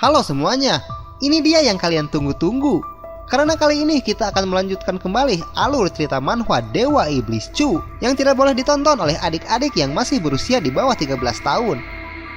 Halo semuanya, ini dia yang kalian tunggu-tunggu. Karena kali ini kita akan melanjutkan kembali alur cerita manhwa Dewa Iblis Chu yang tidak boleh ditonton oleh adik-adik yang masih berusia di bawah 13 tahun.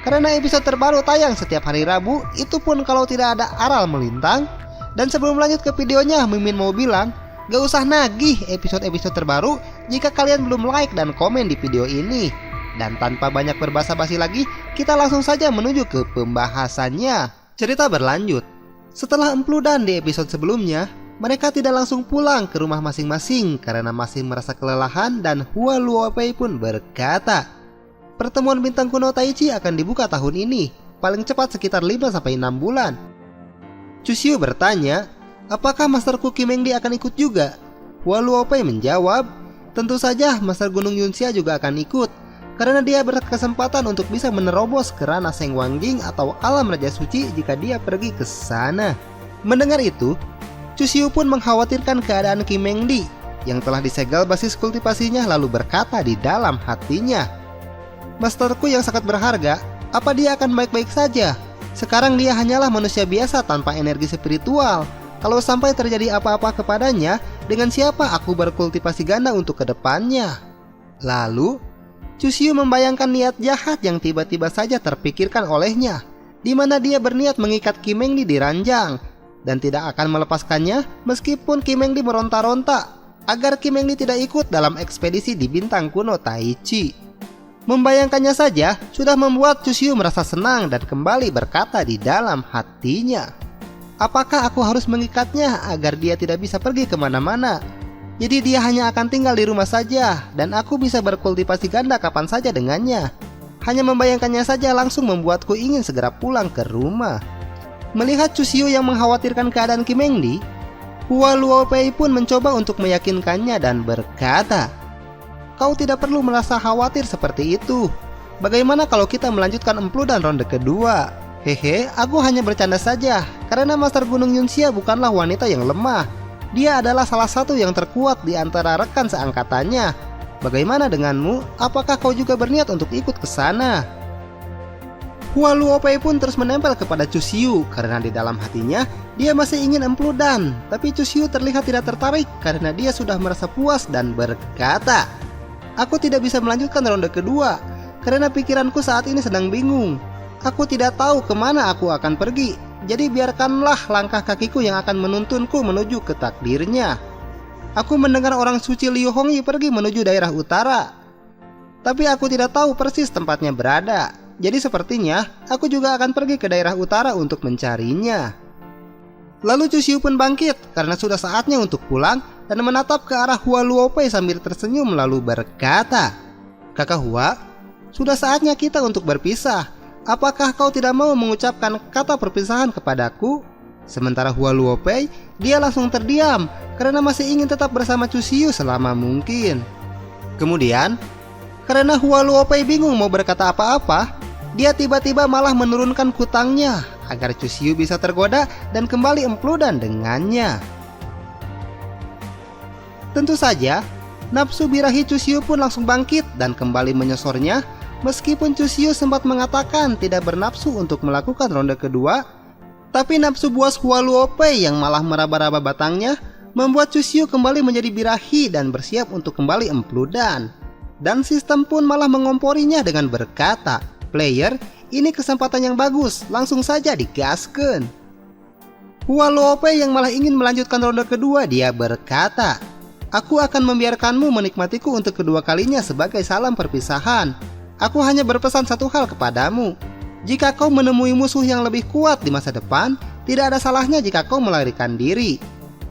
Karena episode terbaru tayang setiap hari Rabu, itu pun kalau tidak ada aral melintang. Dan sebelum lanjut ke videonya, Mimin mau bilang, gak usah nagih episode-episode terbaru jika kalian belum like dan komen di video ini. Dan tanpa banyak berbasa-basi lagi, kita langsung saja menuju ke pembahasannya. Cerita berlanjut. Setelah empludan di episode sebelumnya, mereka tidak langsung pulang ke rumah masing-masing karena masih merasa kelelahan, dan Hua Luopei pun berkata, pertemuan bintang kuno Taichi akan dibuka tahun ini, paling cepat sekitar 5-6 bulan. Chuxiu bertanya, apakah Masterku Kim Eng Di akan ikut juga? Hua Luopei menjawab, tentu saja Master Gunung Yunxia juga akan ikut, karena dia berkesempatan untuk bisa menerobos ke ranah Seng Wangjing atau alam Raja Suci jika dia pergi ke sana. Mendengar itu, Chuxiu pun mengkhawatirkan keadaan Kim Eng Di yang telah disegel basis kultivasinya, lalu berkata di dalam hatinya, Masterku yang sangat berharga, apa dia akan baik-baik saja? Sekarang dia hanyalah manusia biasa tanpa energi spiritual. Kalau sampai terjadi apa-apa kepadanya, dengan siapa aku berkultivasi ganda untuk kedepannya? Lalu Chuxiu membayangkan niat jahat yang tiba-tiba saja terpikirkan olehnya, di mana dia berniat mengikat Kim Eng Di ranjang dan tidak akan melepaskannya meskipun Kim Eng Di meronta-ronta agar Kim Eng Di tidak ikut dalam ekspedisi di bintang kuno Taichi. Membayangkannya saja sudah membuat Chuxiu merasa senang dan kembali berkata di dalam hatinya, apakah aku harus mengikatnya agar dia tidak bisa pergi kemana-mana? Jadi dia hanya akan tinggal di rumah saja, dan aku bisa berkultivasi ganda kapan saja dengannya. Hanya membayangkannya saja langsung membuatku ingin segera pulang ke rumah. Melihat Chuxiu yang mengkhawatirkan keadaan Kim Eng Di, Hua Luopei pun mencoba untuk meyakinkannya dan berkata, kau tidak perlu merasa khawatir seperti itu. Bagaimana kalau kita melanjutkan empludan ronde kedua? Hehe, aku hanya bercanda saja, karena Master Gunung Yunxia bukanlah wanita yang lemah. Dia adalah salah satu yang terkuat di antara rekan seangkatannya. Bagaimana denganmu? Apakah kau juga berniat untuk ikut ke sana? Hua Luopei pun terus menempel kepada Chuxiu karena di dalam hatinya dia masih ingin empludan. Tapi Chuxiu terlihat tidak tertarik karena dia sudah merasa puas dan berkata, aku tidak bisa melanjutkan ronde kedua karena pikiranku saat ini sedang bingung. Aku tidak tahu kemana aku akan pergi. Jadi biarkanlah langkah kakiku yang akan menuntunku menuju ke takdirnya. Aku mendengar orang suci Liu Hongyi pergi menuju daerah utara, tapi aku tidak tahu persis tempatnya berada. Jadi sepertinya aku juga akan pergi ke daerah utara untuk mencarinya. Lalu Chuxiu pun bangkit karena sudah saatnya untuk pulang dan menatap ke arah Hua Luopei sambil tersenyum lalu berkata, Kakak Hua, sudah saatnya kita untuk berpisah. Apakah kau tidak mau mengucapkan kata perpisahan kepadaku? Sementara Hua Luopei, dia langsung terdiam karena masih ingin tetap bersama Chuxiu selama mungkin. Kemudian, karena Hua Luopei bingung mau berkata apa-apa, dia tiba-tiba malah menurunkan kutangnya agar Chuxiu bisa tergoda dan kembali empludan dengannya. Tentu saja, nafsu birahi Chuxiu pun langsung bangkit dan kembali menyosornya. Meskipun Chuxiu sempat mengatakan tidak bernafsu untuk melakukan ronde kedua, tapi nafsu buas Hua Luopei yang malah meraba-raba batangnya membuat Chuxiu kembali menjadi birahi dan bersiap untuk kembali empludan. Dan sistem pun malah mengomporinya dengan berkata, player, ini kesempatan yang bagus, langsung saja digaskan. Hua Luopei yang malah ingin melanjutkan ronde kedua, dia berkata, aku akan membiarkanmu menikmatiku untuk kedua kalinya sebagai salam perpisahan. Aku hanya berpesan satu hal kepadamu. Jika kau menemui musuh yang lebih kuat di masa depan, tidak ada salahnya jika kau melarikan diri.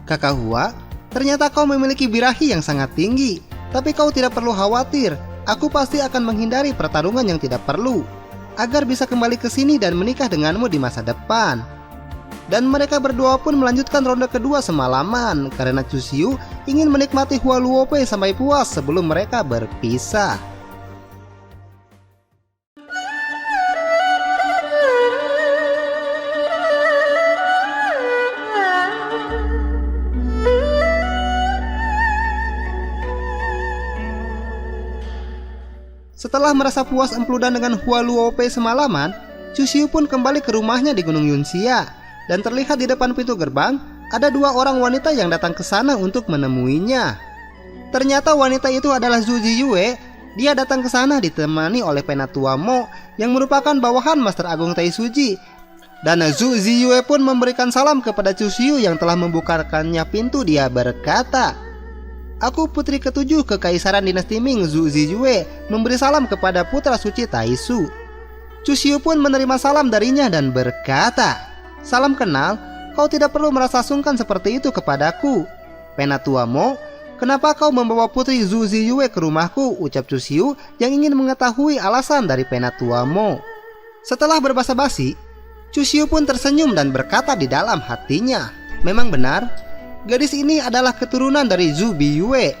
Kakak Hua, ternyata kau memiliki birahi yang sangat tinggi. Tapi kau tidak perlu khawatir. Aku pasti akan menghindari pertarungan yang tidak perlu, agar bisa kembali ke sini dan menikah denganmu di masa depan. Dan mereka berdua pun melanjutkan ronde kedua semalaman, karena Chuxiu ingin menikmati Hua Luopei sampai puas sebelum mereka berpisah. Setelah merasa puas empludan dengan Hua Luopei semalaman, Chu Xiu pun kembali ke rumahnya di Gunung Yunxia, dan terlihat di depan pintu gerbang ada 2 orang wanita yang datang ke sana untuk menemuinya. Ternyata wanita itu adalah Zhu Ziyue. Dia datang ke sana ditemani oleh Penatua Mo yang merupakan bawahan Master Agung Tai Suji. Dan Zhu Ziyue pun memberikan salam kepada Chu Xiu yang telah membukakannya pintu. Dia berkata, "Aku putri ketujuh Kekaisaran Dinasti Ming, Zhu Ziyue, memberi salam kepada putra suci Taisu." Chu Xiu pun menerima salam darinya dan berkata, "Salam kenal, kau tidak perlu merasa sungkan seperti itu kepadaku. Penatua Mo, kenapa kau membawa putri Zhu Ziyue ke rumahku?" ucap Chu Xiu yang ingin mengetahui alasan dari Penatua Mo. Setelah berbasa-basi, Chu Xiu pun tersenyum dan berkata di dalam hatinya, "Memang benar, gadis ini adalah keturunan dari Zhu Biyue.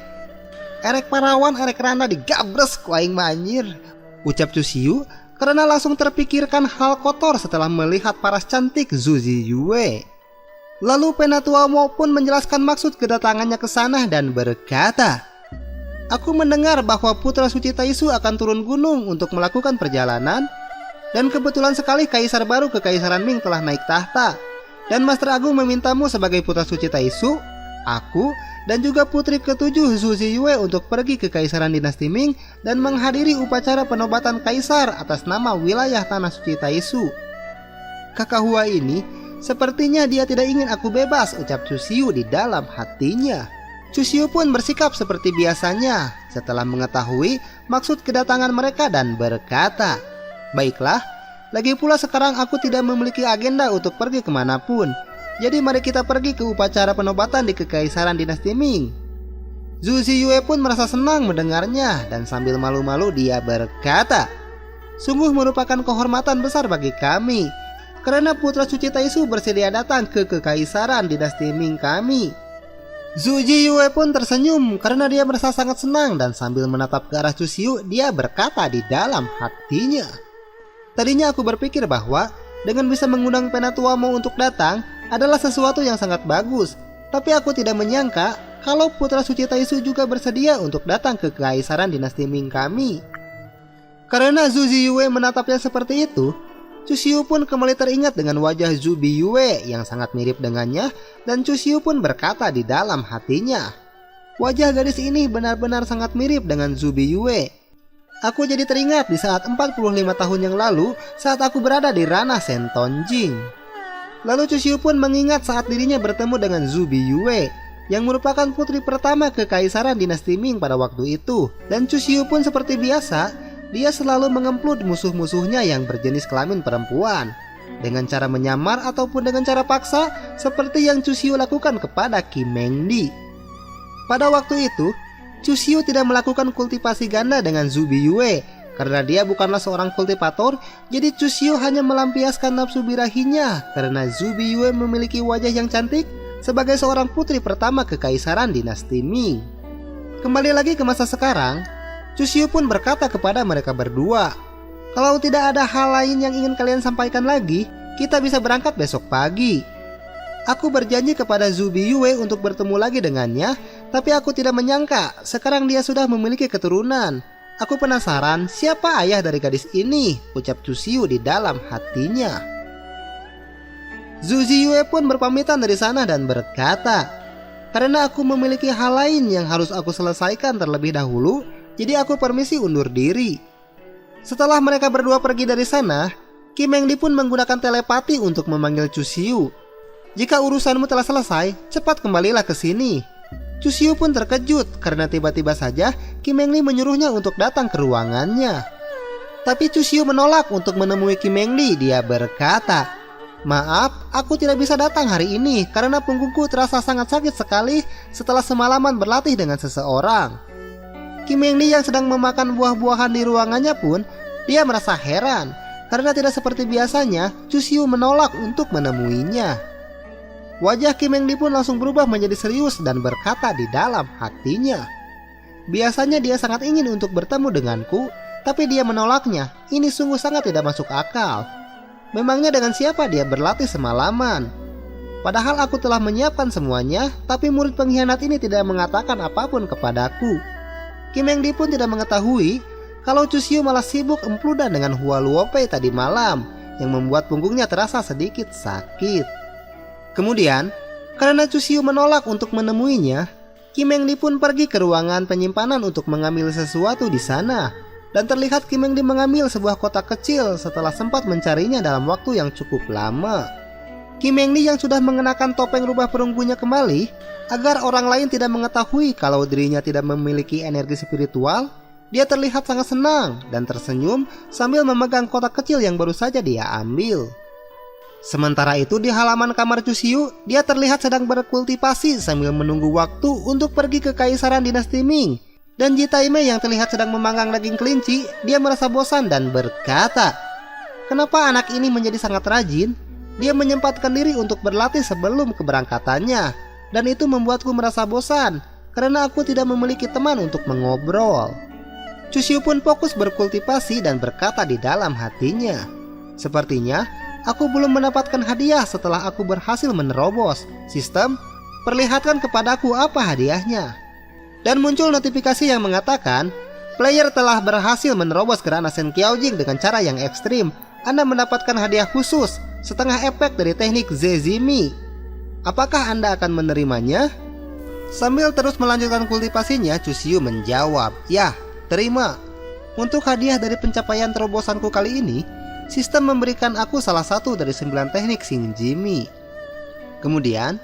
Erek parawan, erek rana digabres ku aing manyir," ucap Chu Xiu karena langsung terpikirkan hal kotor setelah melihat paras cantik Zhu Ziyue. Lalu Penatua Mo pun menjelaskan maksud kedatangannya ke sana dan berkata, "Aku mendengar bahwa putra suci Taisu akan turun gunung untuk melakukan perjalanan, dan kebetulan sekali kaisar baru Kekaisaran Ming telah naik tahta, dan Master Agung memintamu sebagai putra suci Taisu, aku, dan juga putri ketujuh Zhu Ziyue untuk pergi ke Kekaisaran Dinasti Ming dan menghadiri upacara penobatan kaisar atas nama wilayah tanah suci Taisu. Kakahua ini, sepertinya dia tidak ingin aku bebas," ucap Chu Xiu di dalam hatinya. Chu Xiu pun bersikap seperti biasanya setelah mengetahui maksud kedatangan mereka dan berkata, "Baiklah, lagi pula sekarang aku tidak memiliki agenda untuk pergi kemanapun. Jadi mari kita pergi ke upacara penobatan di Kekaisaran Dinasti Ming." Zhu Ziyue pun merasa senang mendengarnya dan sambil malu-malu dia berkata, "Sungguh merupakan kehormatan besar bagi kami, karena putra suci Taisu bersedia datang ke Kekaisaran Dinasti Ming kami." Zhu Ziyue pun tersenyum karena dia merasa sangat senang dan sambil menatap ke arah Chu Xiu dia berkata di dalam hatinya, "Tadinya aku berpikir bahwa dengan bisa mengundang Penatua Mo untuk datang adalah sesuatu yang sangat bagus, tapi aku tidak menyangka kalau putra suci Taisu juga bersedia untuk datang ke Kekaisaran Dinasti Ming kami." Karena Zhu Ziyue menatapnya seperti itu, Chu Xiu pun kembali teringat dengan wajah Zhu Biyue yang sangat mirip dengannya, dan Chu Xiu pun berkata di dalam hatinya, "Wajah gadis ini benar-benar sangat mirip dengan Zhu Biyue. Aku jadi teringat di saat 45 tahun yang lalu saat aku berada di ranah Sentonjing." Lalu Chu Xiu pun mengingat saat dirinya bertemu dengan Zhu Biyue yang merupakan putri pertama Kekaisaran Dinasti Ming pada waktu itu. Dan Chu Xiu pun seperti biasa, dia selalu mengemplut musuh-musuhnya yang berjenis kelamin perempuan dengan cara menyamar ataupun dengan cara paksa seperti yang Chu Xiu lakukan kepada Qin Mengdi. Pada waktu itu, Chu Xiu tidak melakukan kultivasi ganda dengan Zhu Biyue karena dia bukanlah seorang kultivator. Jadi Chu Xiu hanya melampiaskan nafsu birahinya karena Zhu Biyue memiliki wajah yang cantik sebagai seorang putri pertama Kekaisaran Dinasti Ming. Kembali lagi ke masa sekarang, Chu Xiu pun berkata kepada mereka berdua, "Kalau tidak ada hal lain yang ingin kalian sampaikan lagi, kita bisa berangkat besok pagi. Aku berjanji kepada Zhu Biyue untuk bertemu lagi dengannya, tapi aku tidak menyangka sekarang dia sudah memiliki keturunan. Aku penasaran siapa ayah dari gadis ini," ucap Chu Xiu di dalam hatinya. Zhu Ziyue pun berpamitan dari sana dan berkata, "Karena aku memiliki hal lain yang harus aku selesaikan terlebih dahulu, jadi aku permisi undur diri." Setelah mereka berdua pergi dari sana, Qin Mengdi pun menggunakan telepati untuk memanggil Chu Xiu. "Jika urusanmu telah selesai, cepat kembalilah ke sini." Chu Xiu pun terkejut karena tiba-tiba saja Qin Mengdi menyuruhnya untuk datang ke ruangannya. Tapi Chu Xiu menolak untuk menemui Qin Mengdi. Dia berkata, "Maaf, aku tidak bisa datang hari ini karena punggungku terasa sangat sakit sekali setelah semalaman berlatih dengan seseorang." Qin Mengdi yang sedang memakan buah-buahan di ruangannya pun dia merasa heran karena tidak seperti biasanya Chu Xiu menolak untuk menemuinya. Wajah Qin Mengdi pun langsung berubah menjadi serius dan berkata di dalam hatinya, "Biasanya dia sangat ingin untuk bertemu denganku, tapi dia menolaknya. Ini sungguh sangat tidak masuk akal. Memangnya dengan siapa dia berlatih semalaman? Padahal aku telah menyiapkan semuanya, tapi murid pengkhianat ini tidak mengatakan apapun kepadaku." Qin Mengdi pun tidak mengetahui kalau Chu Xiu malah sibuk empludan dengan Hua Luopei tadi malam yang membuat punggungnya terasa sedikit sakit. Kemudian, karena Cusiu menolak untuk menemuinya, Kim Eng Di pun pergi ke ruangan penyimpanan untuk mengambil sesuatu di sana. Dan terlihat Kim Eng Di mengambil sebuah kotak kecil setelah sempat mencarinya dalam waktu yang cukup lama. Kim Eng Di yang sudah mengenakan topeng rubah perunggunya kembali, agar orang lain tidak mengetahui kalau dirinya tidak memiliki energi spiritual, dia terlihat sangat senang dan tersenyum sambil memegang kotak kecil yang baru saja dia ambil. Sementara itu di halaman kamar Cusiu, dia terlihat sedang berkultivasi sambil menunggu waktu untuk pergi ke Kaisaran Dinasti Ming. Dan Ji Taimei yang terlihat sedang memanggang daging kelinci, dia merasa bosan dan berkata, "Kenapa anak ini menjadi sangat rajin? Dia menyempatkan diri untuk berlatih sebelum keberangkatannya. Dan itu membuatku merasa bosan, karena aku tidak memiliki teman untuk mengobrol." Cusiu pun fokus berkultivasi dan berkata di dalam hatinya, "Sepertinya aku belum mendapatkan hadiah setelah aku berhasil menerobos. Sistem, perlihatkan kepadaku apa hadiahnya." Dan muncul notifikasi yang mengatakan, "Player telah berhasil menerobos kerana Shen Qiaojing dengan cara yang ekstrim. Anda mendapatkan hadiah khusus, setengah efek dari teknik Zezimi. Apakah Anda akan menerimanya?" Sambil terus melanjutkan kultivasinya, Cusiu menjawab, "Ya, terima. Untuk hadiah dari pencapaian terobosanku kali ini, sistem memberikan aku salah satu dari 9 teknik Xingjimi." Kemudian,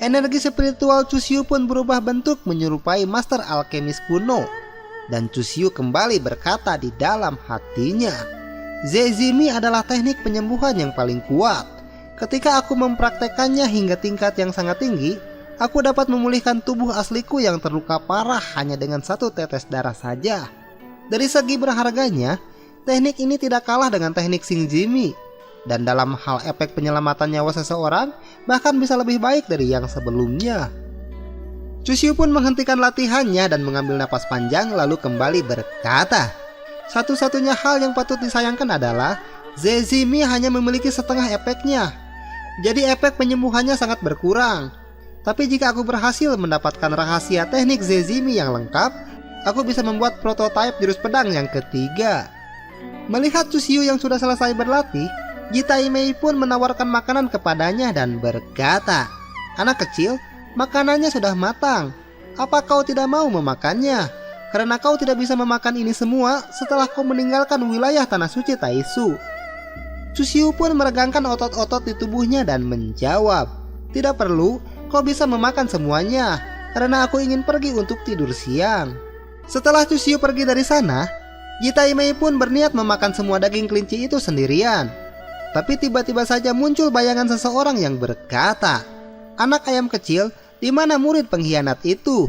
energi spiritual Cusiu pun berubah bentuk menyerupai master alkemis kuno. Dan Cusiu kembali berkata di dalam hatinya, "Zezimi adalah teknik penyembuhan yang paling kuat. Ketika aku mempraktekannya hingga tingkat yang sangat tinggi, aku dapat memulihkan tubuh asliku yang terluka parah hanya dengan 1 tetes darah saja. Dari segi berharganya, teknik ini tidak kalah dengan teknik Xingjimi. Dan dalam hal efek penyelamatan nyawa seseorang, bahkan bisa lebih baik dari yang sebelumnya." Cusiu pun menghentikan latihannya dan mengambil napas panjang lalu kembali berkata, "Satu-satunya hal yang patut disayangkan adalah Zezimi hanya memiliki setengah efeknya. Jadi efek penyembuhannya sangat berkurang. Tapi jika aku berhasil mendapatkan rahasia teknik Zezimi yang lengkap, aku bisa membuat prototipe jurus pedang yang ketiga." Melihat Cusiu yang sudah selesai berlatih, Ji Taimei pun menawarkan makanan kepadanya dan berkata, "Anak kecil, makanannya sudah matang. Apa kau tidak mau memakannya? Karena kau tidak bisa memakan ini semua setelah kau meninggalkan wilayah tanah suci Taisu." Cusiu pun meregangkan otot-otot di tubuhnya dan menjawab, "Tidak perlu, kau bisa memakan semuanya, karena aku ingin pergi untuk tidur siang." Setelah Cusiu pergi dari sana, Ji Taimei pun berniat memakan semua daging kelinci itu sendirian. Tapi tiba-tiba saja muncul bayangan seseorang yang berkata, "Anak ayam kecil, di mana murid pengkhianat itu?"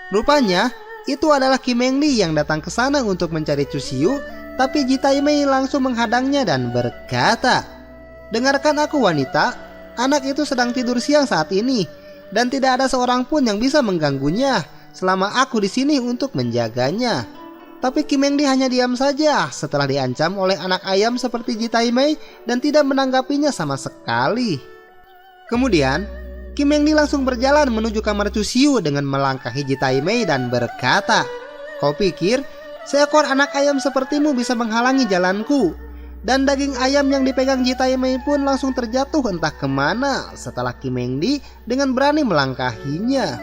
Rupanya, itu adalah Kim Eng Di yang datang ke sana untuk mencari Cusiu, tapi Ji Taimei langsung menghadangnya dan berkata, "Dengarkan aku wanita, anak itu sedang tidur siang saat ini, dan tidak ada seorang pun yang bisa mengganggunya selama aku di sini untuk menjaganya." Tapi Kim Eng Di hanya diam saja setelah diancam oleh anak ayam seperti Ji Taimei dan tidak menanggapinya sama sekali. Kemudian, Kim Eng Di langsung berjalan menuju kamar Cusiu dengan melangkahi Ji Taimei dan berkata, "Kau pikir seekor anak ayam sepertimu bisa menghalangi jalanku?" Dan daging ayam yang dipegang Ji Taimei pun langsung terjatuh entah kemana setelah Kim Eng Di dengan berani melangkahinya.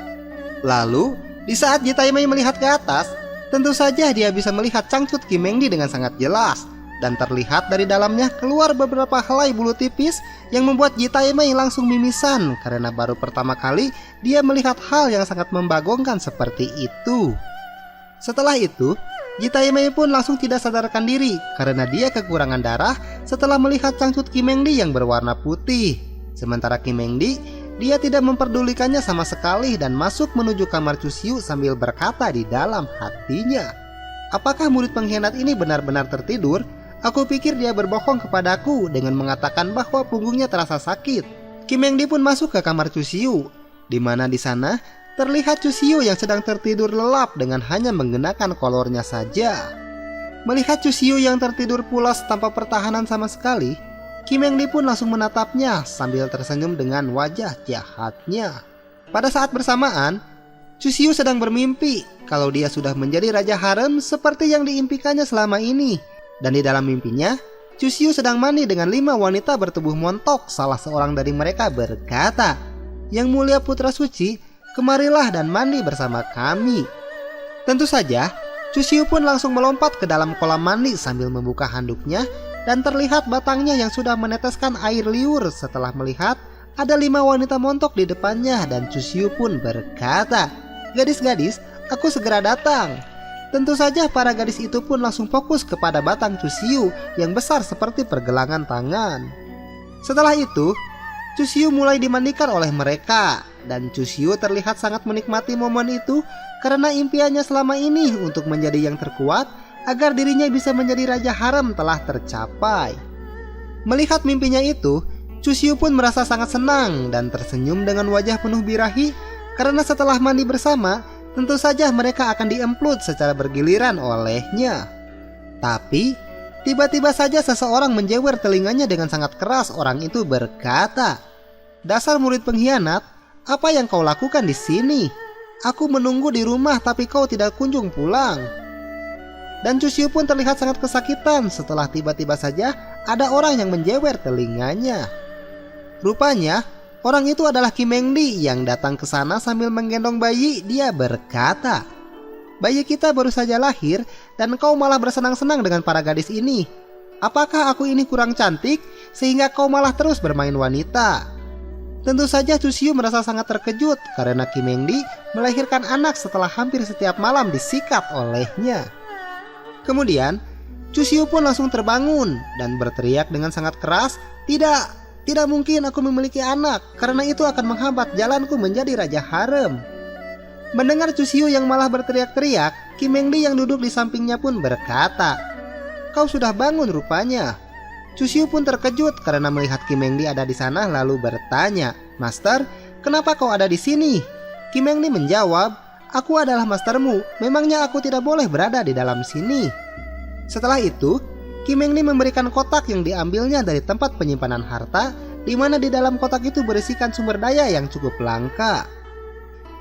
Lalu, di saat Ji Taimei melihat ke atas, tentu saja dia bisa melihat cangcut Kim Eng Di dengan sangat jelas. Dan terlihat dari dalamnya keluar beberapa helai bulu tipis yang membuat Ji Taimei langsung mimisan karena baru pertama kali dia melihat hal yang sangat membagongkan seperti itu. Setelah itu, Ji Taimei pun langsung tidak sadarkan diri karena dia kekurangan darah setelah melihat cangcut Kim Eng Di yang berwarna putih. Sementara Kim Eng Di, dia tidak memperdulikannya sama sekali dan masuk menuju kamar Cusiu sambil berkata di dalam hatinya, "Apakah murid pengkhianat ini benar-benar tertidur? Aku pikir dia berbohong kepadaku dengan mengatakan bahwa punggungnya terasa sakit." Kim Eng Di pun masuk ke kamar Cusiu, di mana di sana terlihat Cusiu yang sedang tertidur lelap dengan hanya menggunakan kolornya saja. Melihat Cusiu yang tertidur pulas tanpa pertahanan sama sekali, Kim Eng Di pun langsung menatapnya sambil tersenyum dengan wajah jahatnya. Pada saat bersamaan, Cusiu sedang bermimpi kalau dia sudah menjadi raja harem seperti yang diimpikannya selama ini. Dan di dalam mimpinya, Chusyu sedang mandi dengan 5 wanita bertubuh montok. Salah seorang dari mereka berkata, "Yang mulia putra suci, kemarilah dan mandi bersama kami." Tentu saja, Chusyu pun langsung melompat ke dalam kolam mandi sambil membuka handuknya, dan terlihat batangnya yang sudah meneteskan air liur setelah melihat ada 5 wanita montok di depannya. Dan Chusyu pun berkata, "Gadis-gadis, aku segera datang." Tentu saja para gadis itu pun langsung fokus kepada batang Chusyu yang besar seperti pergelangan tangan. Setelah itu, Chusyu mulai dimandikan oleh mereka, dan Chusyu terlihat sangat menikmati momen itu karena impiannya selama ini untuk menjadi yang terkuat agar dirinya bisa menjadi raja harem telah tercapai. Melihat mimpinya itu, Chusyu pun merasa sangat senang dan tersenyum dengan wajah penuh birahi karena setelah mandi bersama, tentu saja mereka akan diemplot secara bergiliran olehnya. Tapi, tiba-tiba saja seseorang menjewer telinganya dengan sangat keras. Orang itu berkata, "Dasar murid pengkhianat, apa yang kau lakukan di sini? Aku menunggu di rumah tapi kau tidak kunjung pulang." Dan Chusyu pun terlihat sangat kesakitan setelah tiba-tiba saja ada orang yang menjewer telinganya. Rupanya, orang itu adalah Kim Mengdi yang datang ke sana sambil menggendong bayi. Dia berkata, "Bayi kita baru saja lahir dan kau malah bersenang-senang dengan para gadis ini. Apakah aku ini kurang cantik sehingga kau malah terus bermain wanita?" Tentu saja Chusyu merasa sangat terkejut karena Kim Mengdi melahirkan anak setelah hampir setiap malam disikat olehnya. Kemudian, Chusyu pun langsung terbangun dan berteriak dengan sangat keras, Tidak mungkin aku memiliki anak, karena itu akan menghambat jalanku menjadi raja harem." Mendengar Chusyu yang malah berteriak-teriak, Kim Mengdi yang duduk di sampingnya pun berkata, "Kau sudah bangun rupanya." Chusyu pun terkejut karena melihat Kim Mengdi ada di sana lalu bertanya, "Master, kenapa kau ada di sini?" Kim Mengdi menjawab, "Aku adalah mastermu, memangnya aku tidak boleh berada di dalam sini." Setelah itu, Kim Mengdi memberikan kotak yang diambilnya dari tempat penyimpanan harta, di mana di dalam kotak itu berisikan sumber daya yang cukup langka.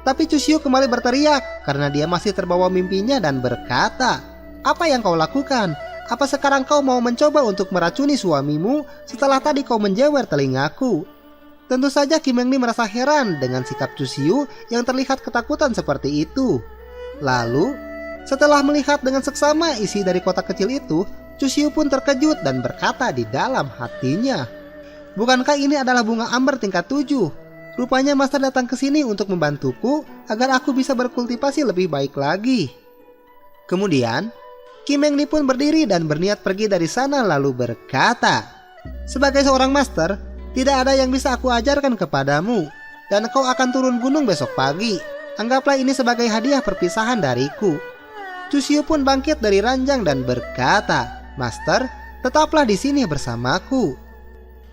Tapi Chusyu kembali berteriak karena dia masih terbawa mimpinya dan berkata, "Apa yang kau lakukan? Apa sekarang kau mau mencoba untuk meracuni suamimu setelah tadi kau menjewer telingaku?" Tentu saja Kim Mengdi merasa heran dengan sikap Chusyu yang terlihat ketakutan seperti itu. Lalu, setelah melihat dengan seksama isi dari kotak kecil itu, Chusyu pun terkejut dan berkata di dalam hatinya, "Bukankah ini adalah bunga amber tingkat 7? Rupanya Master datang ke sini untuk membantuku agar aku bisa berkultivasi lebih baik lagi." Kemudian, Kim Mengdi pun berdiri dan berniat pergi dari sana lalu berkata, "Sebagai seorang master, tidak ada yang bisa aku ajarkan kepadamu, dan kau akan turun gunung besok pagi. Anggaplah ini sebagai hadiah perpisahan dariku." Chusyu pun bangkit dari ranjang dan berkata, "Master, tetaplah di sini bersamaku."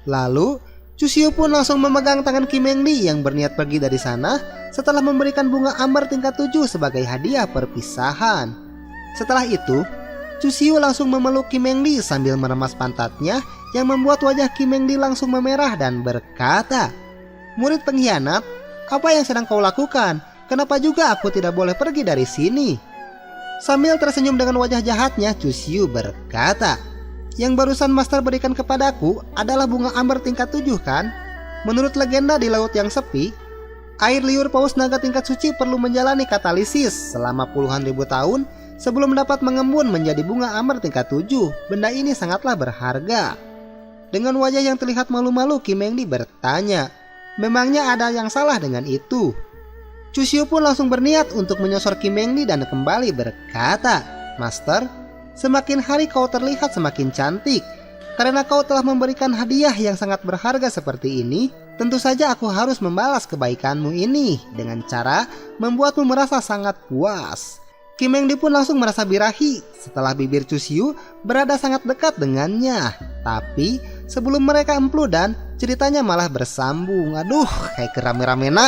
Lalu, Chusyu pun langsung memegang tangan Kim Mengdi yang berniat pergi dari sana setelah memberikan bunga amber tingkat 7 sebagai hadiah perpisahan. Setelah itu, Chusyu langsung memeluk Kim Mengdi sambil meremas pantatnya yang membuat wajah Kim Mengdi langsung memerah dan berkata, "Murid pengkhianat, apa yang sedang kau lakukan? Kenapa juga aku tidak boleh pergi dari sini?" Sambil tersenyum dengan wajah jahatnya, Chusyu berkata, "Yang barusan Master berikan kepadaku adalah bunga amber tingkat 7 kan? Menurut legenda di laut yang sepi, air liur paus naga tingkat suci perlu menjalani katalisis selama puluhan ribu tahun sebelum dapat mengembun menjadi bunga amber tingkat 7. Benda ini sangatlah berharga." Dengan wajah yang terlihat malu-malu, Kim Mengdi bertanya, "Memangnya ada yang salah dengan itu?" Chusyu pun langsung berniat untuk menyosor Kim Mengdi dan kembali berkata, "Master, semakin hari kau terlihat semakin cantik. Karena kau telah memberikan hadiah yang sangat berharga seperti ini, tentu saja aku harus membalas kebaikanmu ini dengan cara membuatmu merasa sangat puas." Kim Mengdi pun langsung merasa birahi setelah bibir Chusyu berada sangat dekat dengannya. Tapi sebelum mereka empludan, ceritanya malah bersambung. Aduh, kayak kerame-ramena.